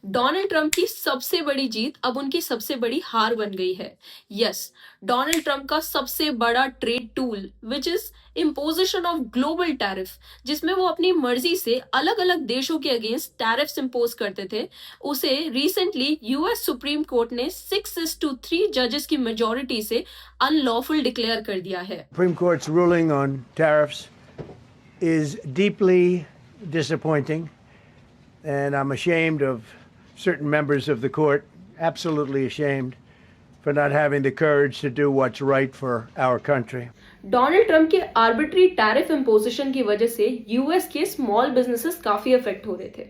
Donald Trump की सबसे बड़ी जीत अब उनकी सबसे बड़ी हार बन गई है। यस, डोनाल्ड ट्रंप का सबसे बड़ा trade tool which is imposition of global tariff, जिसमें वो अपनी मर्जी से अलग अलग देशों के अगेंस्ट टैरिफ्स इम्पोज करते थे, उसे रिसेंटली यूएस सुप्रीम कोर्ट ने 6-3 जजेस की मेजोरिटी से अनलॉफुल डिक्लेयर कर दिया है। Supreme Court's ruling on tariffs is deeply disappointing, and I'm ashamed of certain members of the court, absolutely ashamed, for not having the courage to do what's right for our country. Donald Trump के arbitrary tariff imposition की वजह से US के small businesses काफी affect हो रहे थे,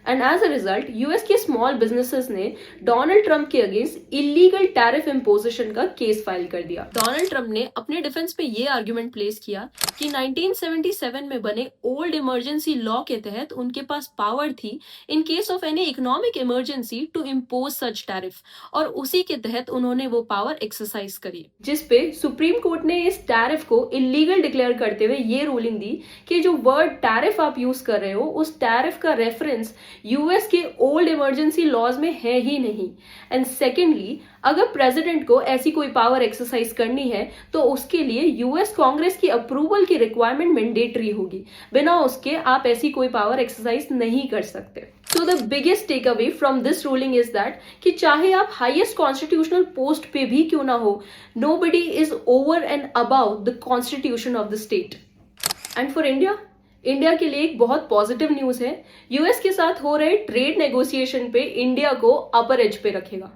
and as a result US के स्मॉल बिजनेसेस ने डोनाल्ड ट्रंप के अगेंस्ट इलीगल टैरिफ इम्पोजिशन का केस फाइल कर दिया। डोनाल्ड ट्रंप ने अपने डिफेंस में ये आर्गुमेंट प्लेस किया कि 1977 में बने ओल्ड इमरजेंसी लॉ के तहत उनके पास पावर थी in case of any economic emergency to impose such tariff, और उसी के तहत उन्होंने वो पावर एक्सरसाइज करी, जिसपे सुप्रीम कोर्ट ने इस टैरिफ को इलीगल डिक्लेयर करते हुए ये रूलिंग दी कि जो वर्ड टैरिफ आप यूज कर रहे हो उस टैरिफ का रेफरेंस यूएस के ओल्ड इमरजेंसी लॉज में है ही नहीं। एंड सेकेंडली, अगर प्रेसिडेंट को ऐसी कोई पावर एक्सरसाइज करनी है तो उसके लिए यूएस कांग्रेस की अप्रूवल की रिक्वायरमेंट मैंडेटरी होगी, बिना उसके आप ऐसी कोई पावर एक्सरसाइज नहीं कर सकते। So the biggest takeaway from this ruling is that कि चाहे आप highest constitutional post पे भी क्यों ना हो, nobody is over and above the constitution of the state. And for India, India के लिए एक बहुत पॉजिटिव न्यूज है। यूएस के साथ हो रहे ट्रेड नेगोशिएशन पे इंडिया को अपर एज पे रखेगा।